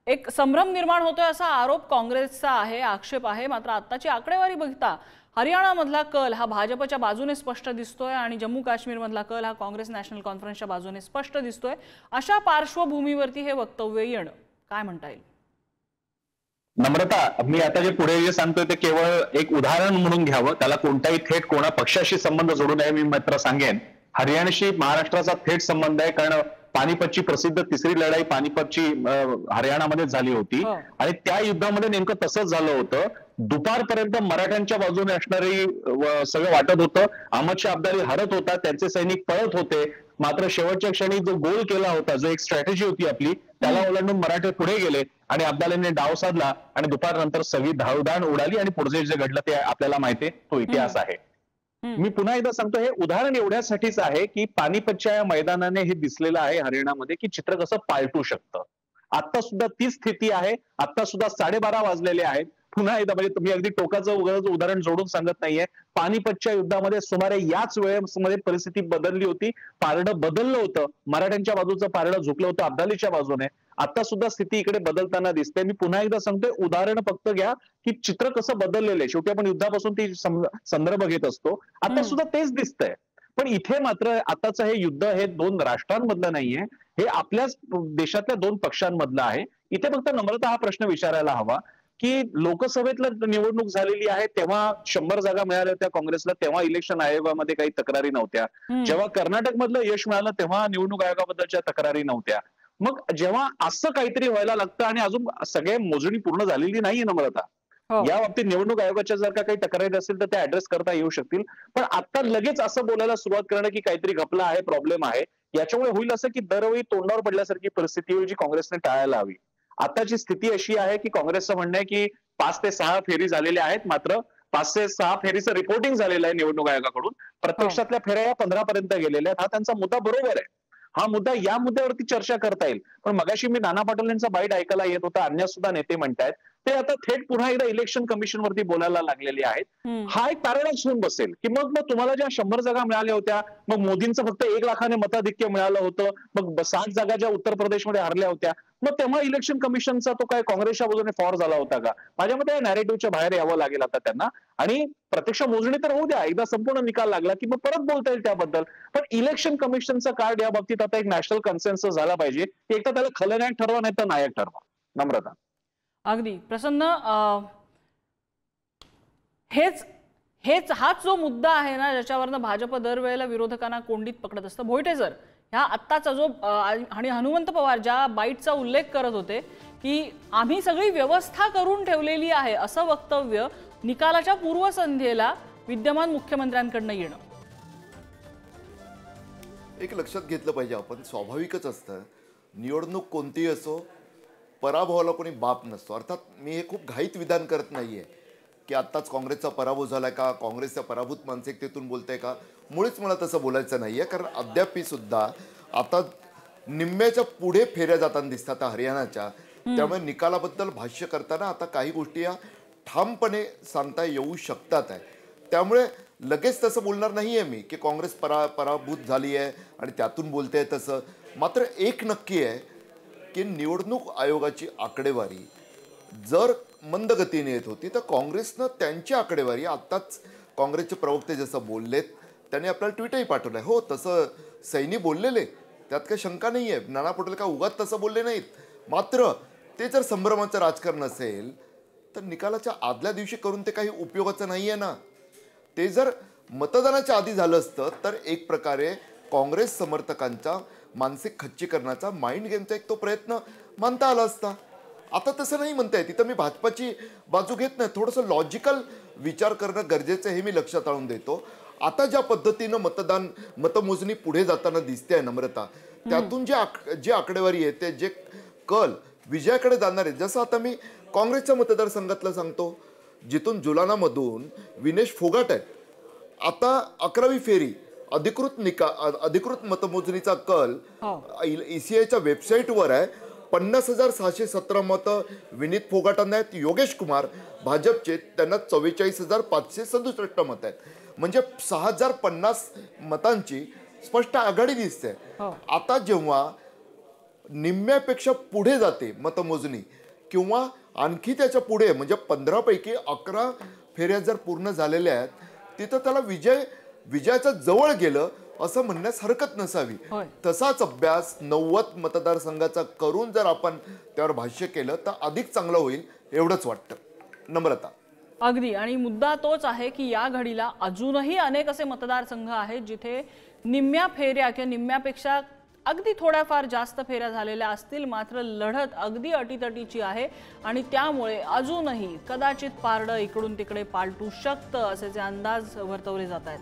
एक संभ्रम निर्माण होतोय असा आरोप काँग्रेसचा आहे, आक्षेप आहे। मात्र आताची आकडेवारी बघता हरियाणामधला कल हा भाजपच्या बाजूने स्पष्ट दिसतोय आणि जम्मू काश्मीरमधला कल हा काँग्रेस नॅशनल कॉन्फरन्सच्या बाजूने स्पष्ट दिसतोय। अशा पार्श्वभूमीवरती हे वक्तव्य येणं काय म्हणता येईल? नम्रता, मी आता जे पुढे जे सांगतोय ते केवळ एक उदाहरण म्हणून घ्यावं, त्याला कोणताही थेट कोणा पक्षाशी संबंध जोडू नये। मी मात्र सांगेन, हरियाणाशी महाराष्ट्राचा थेट संबंध आहे, कारण पानिपतची प्रसिद्ध तिसरी लढाई पानिपतची हरियाणामध्येच झाली होती आणि त्या युद्धामध्ये नेमकं तसंच झालं होतं। दुपारपर्यंत मराठ्यांच्या बाजूने असणारी सगळं वाटत होतं। अहमद शाह अब्दाली हरत होता, त्यांचे सैनिक पळत होते, मात्र शेवटच्या क्षणी जो गोल केला होता, जो एक स्ट्रॅटेजी होती आपली, त्याला ओलांडून मराठे पुढे गेले आणि अब्दालीने डाव साधला आणि दुपारनंतर सगळी धावदाण उडाली आणि पुढे जे घडलं ते आपल्याला माहिती आहे, तो इतिहास आहे। मी पुन्हा एकदा सांगतो, हे उदाहरण एवढ्यासाठीच आहे की पानिपतच्या या मैदानाने हे दिसलेलं आहे हरियाणामध्ये की चित्र कसं पालटू शकतं। आता सुद्धा तीच स्थिती आहे, आता सुद्धा 12:30 वाजलेले आहेत। पुन्हा एकदा म्हणजे तुम्ही अगदी टोकाचं उदाहरण जोडून सांगत नाहीये, पानिपतच्या युद्धामध्ये सुमारे याच वेळेमध्ये परिस्थिती बदलली होती, पारडं बदललं होतं, मराठ्यांच्या बाजूचं पारडं झुकलं होतं अब्दालीच्या बाजूने। आता सुद्धा स्थिती इकडे बदलताना दिसते। मी पुन्हा एकदा सांगतोय, उदाहरण फक्त घ्या की चित्र कसं बदललेलं आहे। शेवटी आपण युद्धापासून ती संदर्भ घेत असतो, आता सुद्धा तेच दिसतंय। पण इथे मात्र आताचं हे युद्ध हे दोन राष्ट्रांमधलं नाहीये, हे आपल्याच देशातल्या दोन पक्षांमधलं आहे। इथे फक्त नम्रता हा प्रश्न विचारायला हवा की लोकसभेतलं निवडणूक झालेली आहे तेव्हा 100 जागा मिळाल्या होत्या काँग्रेसला, तेव्हा इलेक्शन आयोगामध्ये काही तक्रारी नव्हत्या। जेव्हा कर्नाटकमधलं यश मिळालं तेव्हा निवडणूक आयोगाबद्दलच्या तक्रारी नव्हत्या। मग जेव्हा असं काहीतरी व्हायला लागतं आणि अजून सगळे मोजणी पूर्ण झालेली नाहीये नम्रता, या बाबतीत निवडणूक आयोगाच्या जर का काही तक्रारी असतील तर त्या ऍड्रेस करता येऊ शकतील। पण आता लगेच असं बोलायला सुरुवात करणं की काहीतरी घपला आहे, प्रॉब्लेम आहे, याच्यामुळे होईल असं की दरवेळी तोंडावर पडल्यासारखी परिस्थिती होईल, जी काँग्रेसने टाळायला हवी। आताची स्थिती अशी आहे की काँग्रेसचं म्हणणं आहे की 5 ते 6 फेरी झालेल्या आहेत, मात्र 5 ते 6 फेरीचं रिपोर्टिंग झालेलं आहे निवडणूक आयोगाकडून, प्रत्यक्षातल्या फेऱ्या या 15 पर्यंत गेलेल्या आहेत। हा त्यांचा मुद्दा बरोबर आहे, हा मुद्दा या मुद्द्यावरती चर्चा करता येईल। पण मगाशी मी नाना पाटोले यांचा बाईट ऐकायला येत होता, अन्य सुद्धा नेते म्हणतायत ते आता थेट पुन्हा एकदा इलेक्शन कमिशन वरती बोलायला लागलेले आहेत। हा एक पॅराडॉक्स होऊन बसेल की मग तुम्हाला ज्या 100 जागा मिळाल्या होत्या, मग मोदींचं फक्त 1 लाखाने मताधिक्य मिळालं होतं, मग 7 जागा ज्या उत्तर प्रदेशमध्ये हरल्या होत्या, मग तेव्हा इलेक्शन कमिशनचा तो काय काँग्रेसच्या बाजूने फॉर झाला होता का? माझ्या मते या नॅरेटिव्हच्या बाहेर यावं लागेल आता त्यांना आणि प्रत्यक्ष मोजणी तर होऊ द्या, एकदा संपूर्ण निकाल लागला की मग परत बोलता येईल त्याबद्दल। पण इलेक्शन कमिशनचा कार्ड या बाबतीत आता एक नॅशनल कन्सेन्सस झाला पाहिजे की एकदा त्याला खलनायक ठरवा नाही तर नायक ठरवा। नम्रता, अगदी प्रसन्न, हाच जो मुद्दा आहे ना ज्याच्यावरनं भाजप दरवेळेला विरोधकांना कोंडीत पकडत असतं। भोईटे सर, ह्या आत्ताचा जो आणि हनुमंत पवार ज्या बाईटचा उल्लेख करत होते की आम्ही सगळी व्यवस्था करून ठेवलेली आहे, असं वक्तव्य निकालाच्या पूर्वसंध्येला विद्यमान मुख्यमंत्र्यांकडनं येणं एक लक्षात घेतलं पाहिजे आपण। स्वाभाविकच असतं, निवडणूक कोणतीही असो, पराभवाला कोणी बाप नसतो। अर्थात मी हे खूप घाईत विधान करत नाहीये की आत्ताच काँग्रेसचा पराभव झालाय का, काँग्रेसच्या पराभूत मानसिकतेतून बोलतंय का, मुळीच मला तसं बोलायचं नाहीये। कारण अद्यापही सुद्धा आता निम्म्याच्या पुढे फेऱ्या जाताना दिसतात हरियाणाच्या, त्यामुळे निकालाबद्दल भाष्य करताना आता काही गोष्टी या ठामपणे सांगता येऊ शकतात आहे। त्यामुळे लगेच तसं बोलणार नाहीये मी की काँग्रेस पराभूत झाली आहे आणि त्यातून बोलते तसं। मात्र एक नक्की आहे की निवडणूक आयोगाची आकडेवारी जर मंद गतीने येत होती तर काँग्रेसनं त्यांची आकडेवारी, आत्ताच काँग्रेसचे प्रवक्ते जसं बोललेत, त्यांनी आपल्याला ट्विटही पाठवलंय, हो तसं सैनी बोललेले, त्यात काही शंका नाही आहे, नाना पटोले का उगाच तसं बोलले नाहीत। मात्र ते जर संभ्रमाचं राजकारण असेल तर निकालाच्या आदल्या दिवशी करून ते काही उपयोगाचं नाही आहे ना। ते जर मतदानाच्या आधी झालं असतं तर एक प्रकारे काँग्रेस समर्थकांचा मानसिक खच्चीकरणाचा, माइंड गेमचा एक तो प्रयत्न मानता आला असता। आता तसं नाही म्हणता येत। इथं मी भाजपाची बाजू घेत नाही, थोडंसं लॉजिकल विचार करणं गरजेचं हे मी लक्षात आणून देतो। आता ज्या पद्धतीनं मतमोजणी पुढे जाताना दिसते आहे नम्रता, त्यातून जे आकडेवारी येते, जे कल विजयाकडे जाणार आहे, जसं आता मी काँग्रेसच्या मतदारसंघातलं सांगतो, जिथून जुलानामधून विनेश फोगाट आहेत, आता 11वी फेरी अधिकृत मतमोजणीचा कल ईसीआयच्या वेबसाईटवर आहे। 50,617 मतं विनीत फोगाटांना आहेत। योगेश कुमार भाजपचे, त्यांना 44,567 मतं आहेत, म्हणजे 6,050 मतांची स्पष्ट आघाडी दिसते। आता जेव्हा निम्म्यापेक्षा पुढे जाते मतमोजणी किंवा आणखी त्याच्या पुढे म्हणजे 15 पैकी 11 फेऱ्या जर पूर्ण झालेल्या आहेत तिथं त्याला विजयाच्या जवळ गेलं असं म्हणण्यास हरकत नसावी. तसाच अभ्यास 90 मतदारसंघाचा करून जर आपण त्यावर भाष्य केलं तर अधिक चांगलं होईल एवढंच वाटतं. नम्रता. अगदी. आणि मुद्दा तोच आहे की या घडीला अजूनही अनेक असे मतदारसंघ आहेत जिथे निम्म्या फेऱ्या किंवा निम्म्यापेक्षा अगदी थोड्याफार जास्त फेऱ्या झालेल्या असतील, मात्र लढत अगदी अटीतटीची आहे आणि त्यामुळे अजूनही कदाचित पारडं इकडून तिकडे पालटू शकतं असे जे अंदाज वर्तवले जात आहेत.